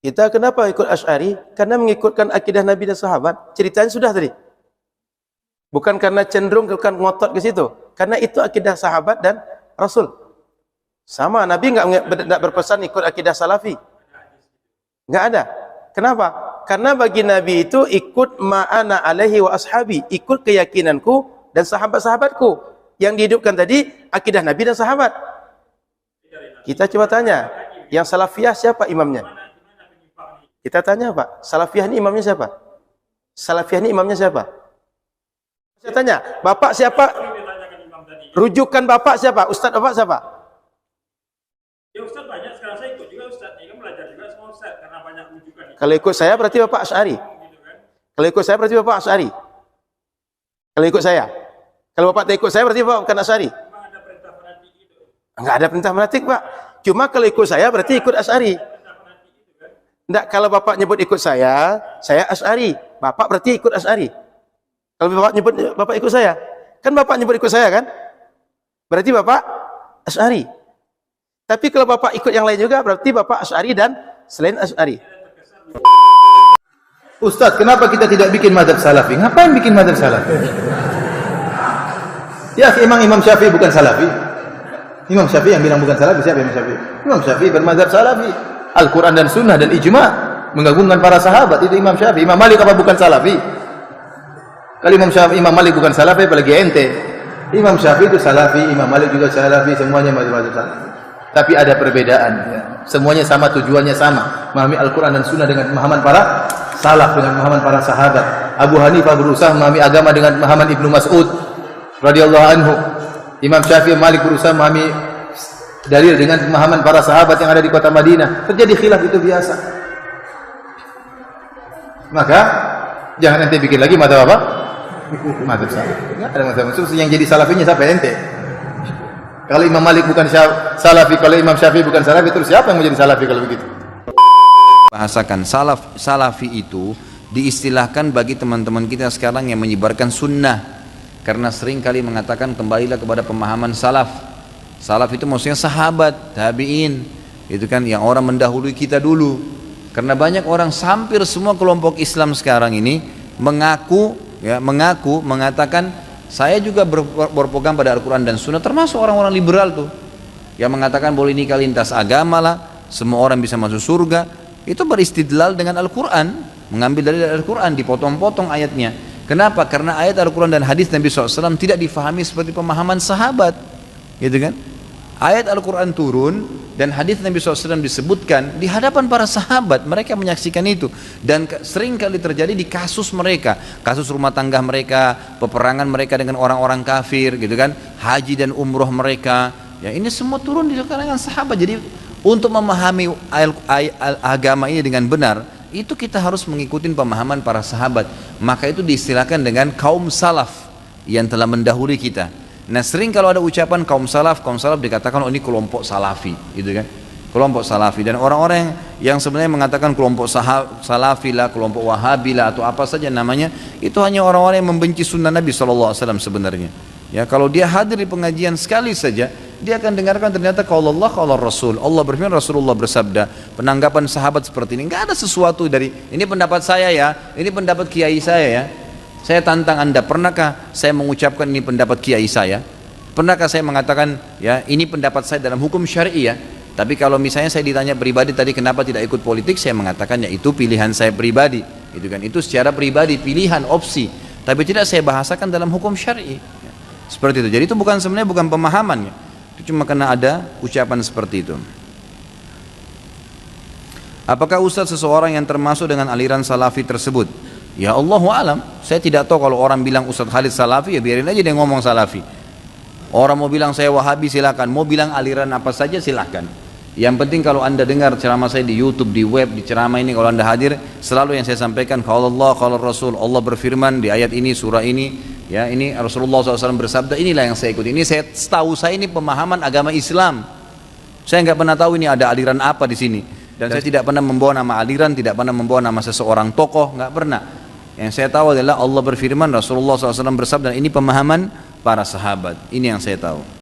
Kita kenapa ikut Asy'ari? Karena mengikutkan akidah Nabi dan sahabat. Ceritanya sudah tadi. Bukan karena cenderung bukan ngotot ke situ. Karena itu akidah sahabat dan Rasul. Sama, Nabi enggak berpesan ikut akidah Salafi. Enggak ada. Kenapa? Karena bagi Nabi itu ikut ma'ana alaihi wa ashabi, ikut keyakinanku dan sahabat-sahabatku. Yang dihidupkan tadi akidah Nabi dan sahabat. Kita coba tanya, yang Salafiyah siapa imamnya? Kita tanya Pak, Salafiyah ini imamnya siapa? Salafiyah ini imamnya siapa? Saya tanya, Bapak siapa? Rujukan Bapak siapa? Ustadz Bapak siapa? Ya Ustadz banyak, sekarang saya ikut juga Ustadz. Ini kan belajar juga sama Ustadz, karena banyak rujukan. Kalau ikut saya berarti Bapak Asy'ari. Kalau ikut saya berarti Bapak Asy'ari. Kalau ikut saya. Kalau Bapak tak ikut saya berarti Bapak bukan Asy'ari. Memang ada perintah fanatik itu. Enggak ada perintah fanatik Pak. Cuma kalau ikut saya berarti ikut Asy'ari. Enggak, kalau Bapak nyebut ikut saya Asy'ari. Bapak berarti ikut Asy'ari. Kalau Bapak nyebut Bapak ikut saya, kan Bapak nyebut ikut saya kan? Berarti Bapak Asy'ari. Tapi kalau Bapak ikut yang lain juga berarti Bapak Asy'ari dan selain Asy'ari. Ustaz, kenapa kita tidak bikin mazhab Salafi? Ngapain bikin mazhab Salafi? Ya, Imam Syafi'i bukan Salafi. Imam Syafi'i yang bilang bukan Salafi, siapa Imam Syafi'i? Imam Syafi'i bermazhab Salafi. Al-Quran dan Sunnah dan Ijma' menggabungkan para sahabat, itu Imam Syafi'i. Imam Malik apa bukan Salafi? Kalau Imam Malik bukan Salafi, apalagi ente. Imam Syafi'i itu Salafi, Imam Malik juga Salafi, semuanya mazhab Salafi. Tapi ada perbedaan, ya. Semuanya sama, tujuannya sama, memahami Al-Quran dan Sunnah dengan pemahaman para salaf, dengan pemahaman para sahabat. Abu Hanifah berusaha memahami agama dengan pemahaman Ibnu Mas'ud radhiyallahu anhu. Imam Syafi'i Malik berusaha memahami dalil dengan pemahaman para sahabat yang ada di kota Madinah. Terjadi khilaf, itu biasa. Maka jangan ente bikin lagi mazhab apa? Mazhab salaf. Enggak ada mazhab khusus yang jadi salafinya siapa ente? Kalau Imam Malik bukan salafi, kalau Imam Syafi'i bukan salafi, terus siapa yang mau jadi salafi kalau begitu? Bahasakan salafi itu diistilahkan bagi teman-teman kita sekarang yang menyebarkan sunnah, karena sering kali mengatakan kembalilah kepada pemahaman salaf. Salaf itu maksudnya sahabat, tabi'in, itu kan yang orang mendahului kita dulu. Karena banyak orang, hampir semua kelompok Islam sekarang ini mengatakan saya juga berpegang pada Al-Quran dan Sunnah, termasuk orang-orang liberal tuh yang mengatakan boleh nikah lintas agama lah, semua orang bisa masuk surga. Itu beristidlal dengan Al-Quran, mengambil dari Al-Quran, dipotong-potong ayatnya. Kenapa? Karena ayat Al-Quran dan hadis Nabi SAW tidak difahami seperti pemahaman sahabat, gitu kan? Ayat Al-Quran turun dan hadis Nabi SAW disebutkan di hadapan para sahabat, mereka menyaksikan itu. Dan sering kali terjadi di kasus mereka, kasus rumah tangga mereka, peperangan mereka dengan orang-orang kafir, gitu kan, haji dan umroh mereka. Ya, ini semua turun di kalangan sahabat. Jadi untuk memahami agama ini dengan benar, itu kita harus mengikuti pemahaman para sahabat. Maka itu diistilahkan dengan kaum salaf yang telah mendahului kita. Nah, sering kalau ada ucapan kaum salaf dikatakan oh ini kelompok salafi, gitu kan, kelompok salafi. Dan orang-orang yang sebenarnya mengatakan kelompok salafi lah, kelompok wahabi lah, atau apa saja namanya, itu hanya orang-orang yang membenci sunnah Nabi SAW sebenarnya. Ya, kalau dia hadir di pengajian sekali saja, dia akan dengarkan ternyata qaul Allah qaul Rasul, Allah berfirman, Rasulullah bersabda, penanggapan sahabat seperti ini. Enggak ada sesuatu dari ini pendapat saya ya, ini pendapat kiai saya ya. Saya tantang Anda, pernahkah saya mengucapkan ini pendapat kiai saya? Pernahkah saya mengatakan ya ini pendapat saya dalam hukum syar'i ya? Tapi kalau misalnya saya ditanya pribadi tadi kenapa tidak ikut politik, saya mengatakan ya itu pilihan saya pribadi, itu kan, itu secara pribadi, pilihan, opsi, tapi tidak saya bahasakan dalam hukum syar'i. Seperti itu. Jadi itu sebenarnya bukan pemahamannya, itu cuma karena ada ucapan seperti itu. Apakah Ustaz seseorang yang termasuk dengan aliran salafi tersebut? Ya Allahu alam, saya tidak tahu. Kalau orang bilang Ustaz Khalid salafi, ya biarin aja dia ngomong salafi. Orang mau bilang saya wahabi silakan, mau bilang aliran apa saja silakan. Yang penting kalau Anda dengar ceramah saya di YouTube, di web, di ceramah ini, kalau Anda hadir, selalu yang saya sampaikan qaul Allah qaul Rasul, Allah berfirman di ayat ini, surah ini, ya ini Rasulullah SAW bersabda, inilah yang saya ikuti. Ini saya tahu, saya ini pemahaman agama Islam. Saya nggak pernah tahu ini ada aliran apa di sini. Dan saya tidak pernah membawa nama aliran, tidak pernah membawa nama seseorang tokoh, nggak pernah. Yang saya tahu adalah Allah berfirman, Rasulullah SAW bersabda, ini pemahaman para sahabat. Ini yang saya tahu.